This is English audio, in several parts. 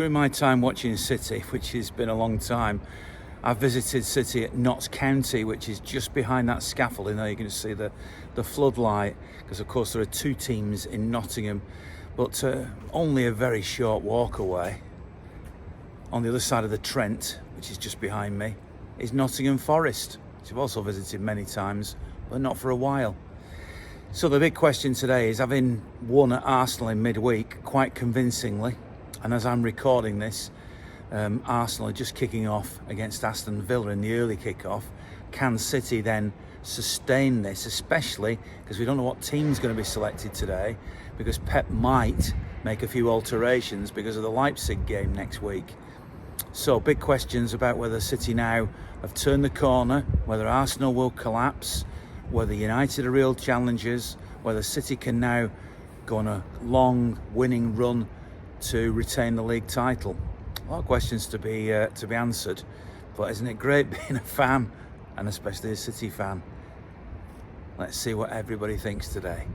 during my time watching City, which has been a long time, I've visited City at Notts County, which is just behind that scaffolding there. You can see the floodlight, because of course there are two teams in Nottingham, but only a very short walk away, on the other side of the Trent, which is just behind me, is Nott'm Forest, which I've also visited many times, but not for a while. So the big question today is, having won at Arsenal in midweek quite convincingly, and as I'm recording this, Arsenal are just kicking off against Aston Villa in the early kick-off. Can City then sustain this, especially because we don't know what team's going to be selected today, because Pep might make a few alterations because of the Leipzig game next week. So big questions about whether City now have turned the corner, whether Arsenal will collapse, whether United are real challengers, whether City can now go on a long winning run to retain the league title. A lot of questions to be answered, but isn't it great being a fan, and especially a City fan? Let's see what everybody thinks today.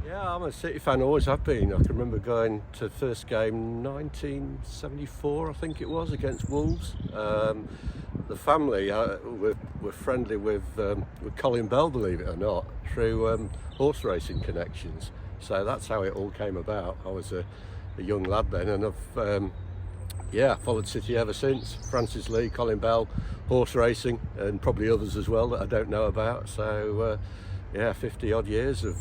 Yeah, I'm a City fan, always have been. I can remember going to the first game 1974, I think it was, against Wolves. The family were friendly with Colin Bell, believe it or not, through horse racing connections. So that's how it all came about. I was a young lad then, and I've followed City ever since. Francis Lee, Colin Bell, horse racing, and probably others as well that I don't know about. So 50 odd years of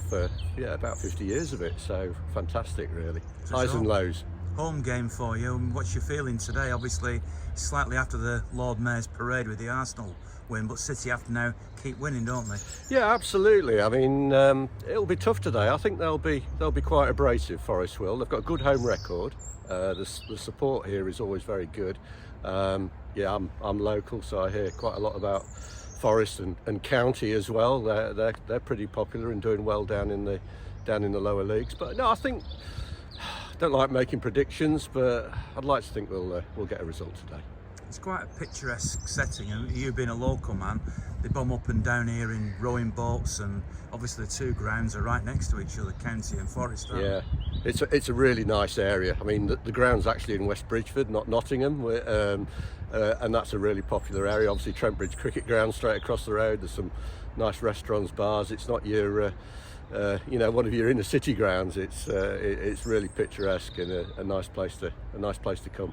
about 50 years of it. So fantastic, really. Highs and lows. Home game for you, and what's your feeling today? Obviously slightly after the Lord Mayor's parade with the Arsenal win, but City have to now keep winning, don't they? Yeah, absolutely. I mean, it'll be tough today. I think they'll be quite abrasive, Forest will. They've got a good home record. The support here is always very good. I'm local, so I hear quite a lot about Forest and County as well. They're pretty popular and doing well down in the lower leagues. But no, I think, don't like making predictions, but I'd like to think we'll get a result today. It's quite a picturesque setting, and you being a local man, they bomb up and down here in rowing boats, and obviously the two grounds are right next to each other, County and Forest. Yeah, it's a really nice area. I mean, the ground's actually in West Bridgeford, not Nottingham, and that's a really popular area. Obviously, Trent Bridge Cricket Ground straight across the road. There's some nice restaurants, bars. It's not your one of your inner city grounds. It's really picturesque and a nice place to come.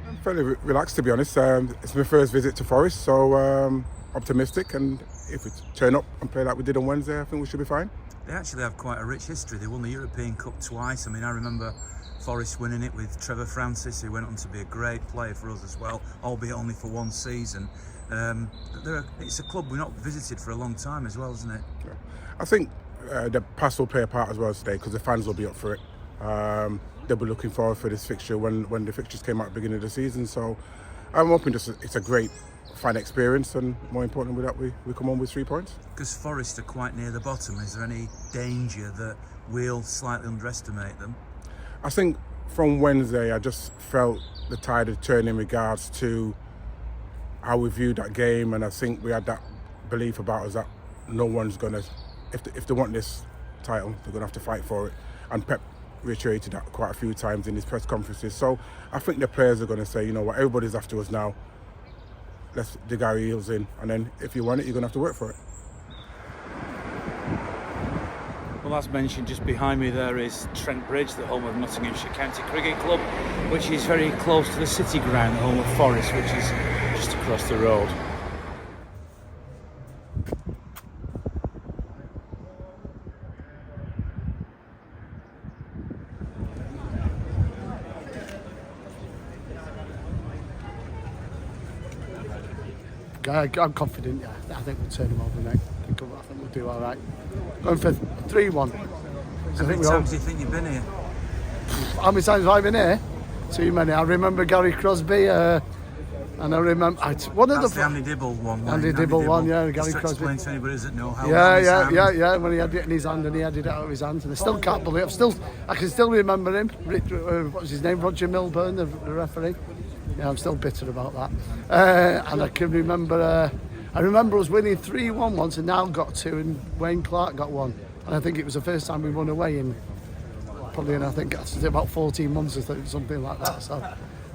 I'm fairly relaxed, to be honest. It's my first visit to Forest, so optimistic, and if we turn up and play like we did on Wednesday, I think we should be fine. They actually have quite a rich history. They won the European Cup twice. I mean, I remember Forest winning it with Trevor Francis, who went on to be a great player for us as well, albeit only for one season. It's a club we've not visited for a long time as well, isn't it? Yeah. I think the pass will play a part as well today, because the fans will be up for it. They'll be looking forward for this fixture when the fixtures came out at the beginning of the season. So I'm hoping it's a great fan experience, and more importantly that we come on with 3 points. Because Forest are quite near the bottom, is there any danger that we'll slightly underestimate them? I think from Wednesday I just felt the tide had turned in regards to how we viewed that game, and I think we had that belief about us that no one's gonna, if they want this title, they're gonna have to fight for it. And Pep reiterated that quite a few times in his press conferences. So I think the players are gonna say, you know what, everybody's after us now. Let's dig our heels in, and then if you want it, you're gonna have to work for it. Well, as mentioned, just behind me there is Trent Bridge, the home of Nottinghamshire County Cricket Club, which is very close to the City Ground, the home of Forest, which is just across the road. I'm confident, yeah. I think we'll turn them over, mate. I think we'll do all right. Going for 3-1. How many times do you think you've been here? How many times have I been here? Too many. I remember Gary Crosby, and I remember one of That's the Andy Dibble one. Andy Dibble one, yeah. Gary Crosby. Explain to anybody that know how. Yeah. When he had it in his hand and he had it out of his hand, and I still can't believe it. I can still remember him. What was his name? Roger Milburn, the referee. Yeah, I'm still bitter about that. And I can remember, I remember us winning 3-1 once, and now got 2, and Wayne Clark got 1. And I think it was the first time we won away in probably, I think it's about 14 months or something like that. So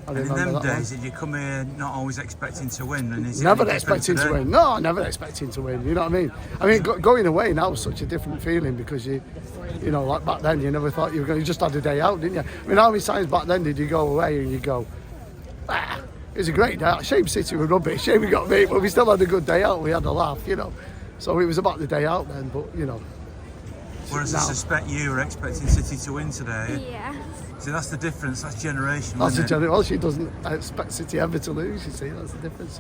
I remember in them that days, one. did you come here not always expecting to win? And is Never it any different expecting to today? win. No, never expecting to win. You know what I mean? I mean, going away now was such a different feeling because you know, like back then, you never thought you were going. You just had a day out, didn't you? I mean, how many times back then did you go away and you go, it was a great day out. Shame City were rubbish. Shame we got beat, but we still had a good day out. We had a laugh, you know. So it was about the day out then, but you know. Whereas I suspect you were expecting City to win today. Yeah. See, that's the difference. That's generation. That's isn't it? well, she doesn't expect City ever to lose. You see, that's the difference.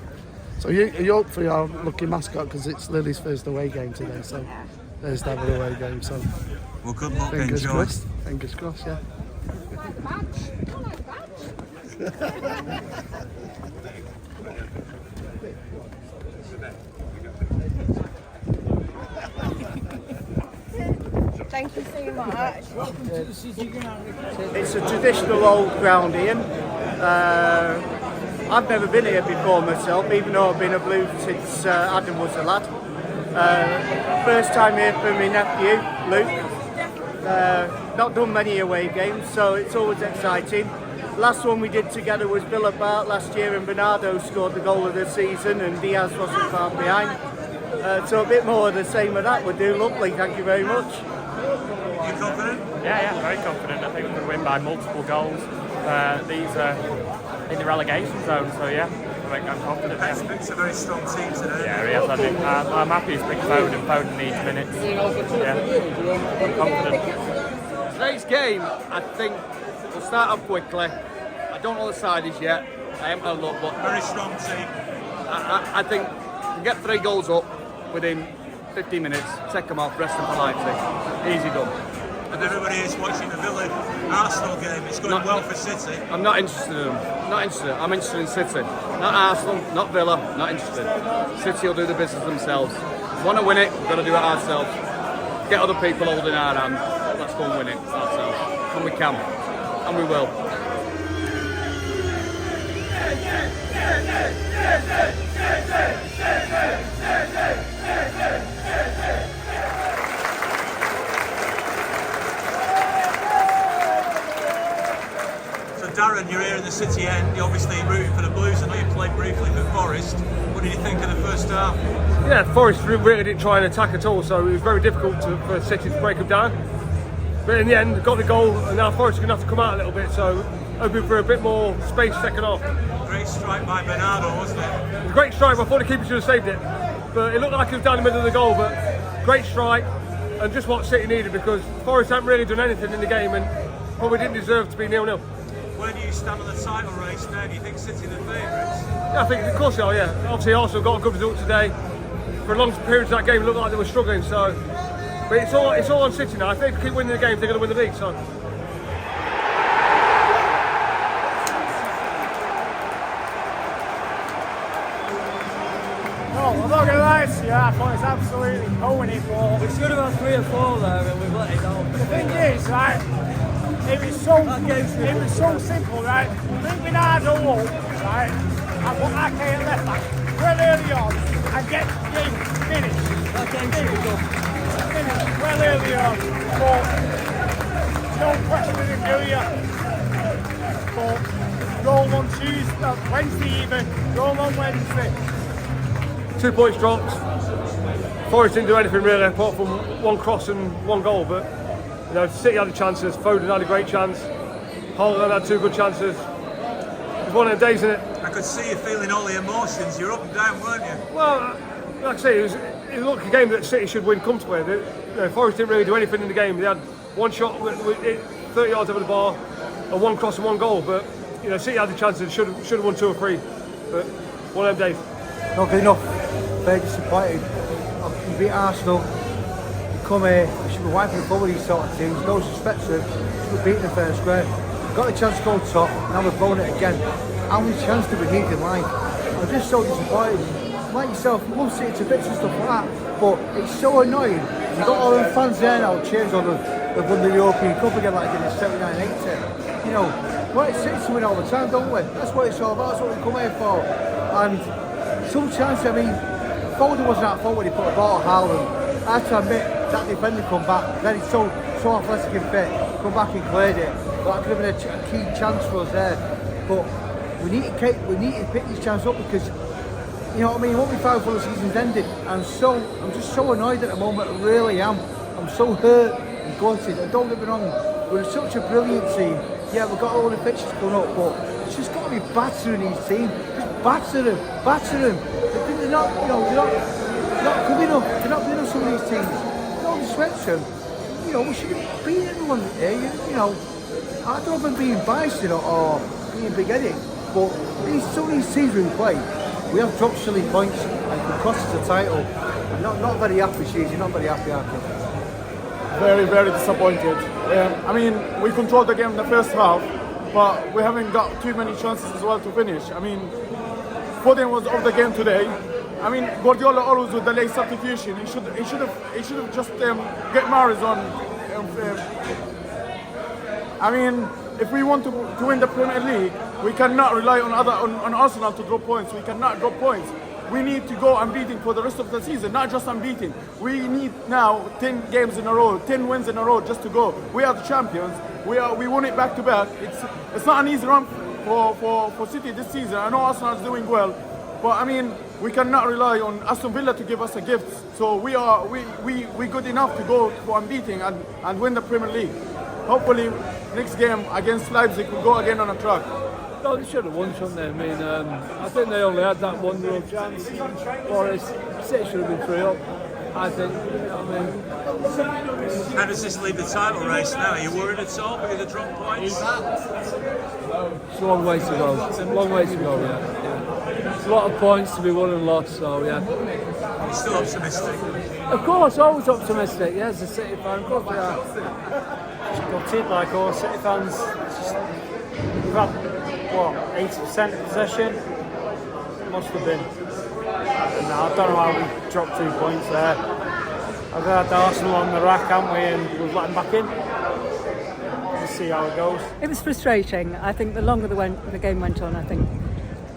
So you hope for your lucky mascot because it's Lily's first away game today. So first ever away game. So Well, good luck. fingers Enjoy. crossed. Fingers crossed. Yeah. Thank you so much. It's a traditional old ground, Ian. I've never been here before myself, even though I've been a Blue since Adam was a lad. First time here for my nephew, Luke. Not done many away games, so it's always exciting. Last one we did together was Villa Park last year, and Bernardo scored the goal of the season, and Diaz wasn't far behind. So a bit more of the same of that would do. Lovely, thank you very much. You confident? Yeah, very confident. I think we could win by multiple goals. These are in the relegation zone, so yeah, I'm confident. Yeah, It's a very strong team today. yeah, he has. I'm happy he's picked Foden. Foden needs minutes. Yeah, I'm confident. Today's game, I think, we'll start off quickly. I don't know the side is yet. I haven't had a look, but Very strong team. I think we get 3 goals up within 15 minutes, take them off, rest them for Leipzig. Easy done. And everybody is watching the Villa Arsenal game. It's going well for City. I'm not interested in them. Not interested. I'm interested in City. Not Arsenal, not Villa, not interested. City will do the business themselves. If we want to win it, we've got to do it ourselves. Get other people holding our hand. Let's go and win it ourselves. And we can. And we will. So Darren, you're here in the City end. You're obviously rooting for the Blues. I know you played briefly for Forest. What did you think of the first half? Yeah, Forest really didn't try and attack at all, so it was very difficult for City to break them down. But in the end, got the goal, and now Forest are going to have to come out a little bit, so hoping for a bit more space second half. Great strike by Bernardo, wasn't it? It was a great strike, I thought the keeper should have saved it. But it looked like it was down the middle of the goal, but great strike, and just what City needed, because Forest haven't really done anything in the game, and probably didn't deserve to be 0-0. Where do you stand on the title race now? Do you think City are the favourites? Yeah, I think, of course they are, yeah. Obviously Arsenal got a good result today. For a long period of that game, it looked like they were struggling, so... But it's all on City now. If they keep winning the games, they're going to win the league, so... I'm not going to lie to you, I thought it's absolutely going it, but We should have had 3 or 4 there and we've let it down. the thing is, right, it was so simple, right? Bring Bernardo up, right, and put Ake at left back well early on and get the game finished. That game should be done. Finished well early on, but no question in Ilya. But roll on Tuesday, Wednesday even, roll on Wednesday. 2 points dropped. Forest didn't do anything really apart from 1 cross and 1 goal, but you know, City had the chances. Foden had a great chance. Holland had 2 good chances. It was one of them days, isn't it? I could see you feeling all the emotions. You're up and down, weren't you? Well, like I say, it looked like a game that City should win comfortably. Forest didn't really do anything in the game. They had 1 shot with 30 yards over the bar, and 1 cross and 1 goal. But you know, City had the chances. Should have won 2 or 3. But one of them days. Not good enough. Very disappointed. You beat Arsenal. You come here. You should be wiping the floor with these sort of teams. No disrespect to them. You should be beating the first grade. Got the chance to go top. Now we're blowing it again. How many chances do we need in life? I'm just so disappointed. Like yourself, you love City to bits and stuff like that. But it's so annoying. You've got all them fans there now cheers on them. They've won the European Cup again like they did in 79-80. You know, want City to win all the time, don't we? That's what it's all about. That's what we come here for. And sometimes, I mean, Foden wasn't at fault when he put the ball at Haaland. I have to admit that defender come back. Then he's so athletic and fit. Come back and cleared it. That could have been a key chance for us there. But we need to pick these chances up because, you know what I mean, what we found for the season's ended. And so I'm just so annoyed at the moment. I really am. I'm so hurt and gutted. And don't get me wrong, we're such a brilliant team. Yeah, we've got all the fixtures coming up, but it's just got to be battering these teams. Just batter them. They're not, you know, they're not good enough. They're not good enough, some of these teams. No disrespect to them. You know, we should have beaten everyone here. You know, I don't know if I'm being biased, you know, or being big-headed, but some of these teams we play, we have dropped silly points and could cost us the title. I'm not very happy, Cheesy. Not very happy, Very, very disappointed. I mean, we controlled the game in the first half, but we haven't got too many chances as well to finish. I mean, Foden was off the game today. I mean, Guardiola always with the late substitution. He should have just get Mahrez on. I mean, if we want to win the Premier League, we cannot rely on Arsenal to drop points. We cannot drop points. We need to go unbeaten for the rest of the season, not just unbeaten. We need now 10 games in a row, 10 wins in a row just to go. We are the champions. We won it back to back. It's not an easy run for City this season. I know Arsenal is doing well, but I mean, we cannot rely on Aston Villa to give us a gift. So we good enough to go for unbeaten and win the Premier League. Hopefully, next game against Leipzig, we'll go again on a track. No, they should have won, shouldn't they? I mean, I think they only had that one real chance. Forest, City should have been 3-up, I think. You know what I mean? How does this leave the title race now? Are you worried at all because of the drop points? It's a long way to go. Long way to go, yeah. It's a lot of points to be won and lost, so yeah. You're still optimistic? Of course, always optimistic, yeah, as a City fan, of course we are. Gutted like all City fans. We've had, what, 80% of possession? Must have been. And I don't know how we dropped 2 points there. I've had Arsenal on the rack, haven't we, and we've let them back in. We'll see how it goes. It was frustrating. I think the longer the game went on, I think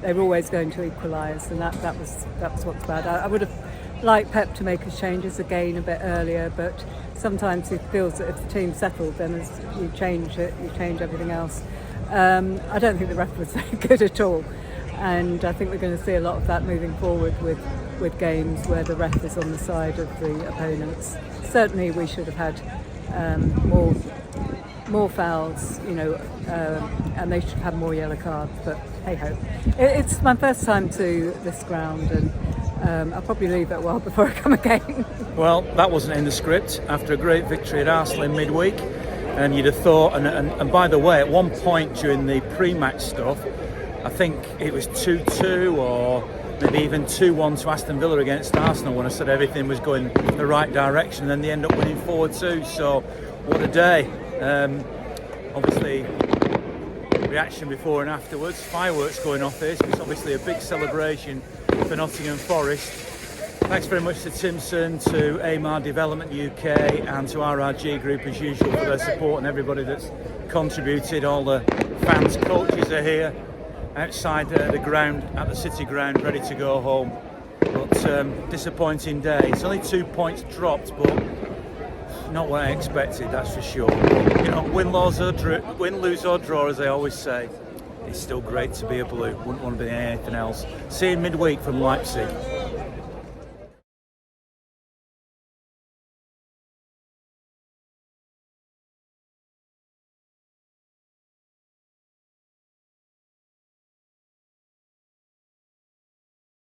they were always going to equalise, and that was what's bad. I would have liked Pep to make his changes again a bit earlier, but sometimes it feels that if the team's settled, then as you change it, you change everything else. I don't think the ref was very good at all, and I think we're going to see a lot of that moving forward with games where the ref is on the side of the opponents. Certainly we should have had more fouls, you know, and they should have more yellow cards, but hey ho. It's my first time to this ground, and I'll probably leave it a while before I come again. Well, that wasn't in the script after a great victory at Arsenal in midweek. And you'd have thought, and by the way, at one point during the pre-match stuff, I think it was 2-2 or maybe even 2-1 to Aston Villa against Arsenal when I said everything was going the right direction. Then they end up winning 4-2. So what a day! Obviously, reaction before and afterwards, fireworks going off here. So it's obviously a big celebration for Nottingham Forest. Thanks very much to Timpson, to Eamar Development UK and to RRG Group as usual for their support and everybody that's contributed. All the fans, coaches are here outside the ground at the City ground ready to go home. But disappointing day. It's only 2 points dropped, but not what I expected, that's for sure. You know, win, lose or draw, as they always say. It's still great to be a Blue. Wouldn't want to be anything else. See you midweek from Leipzig.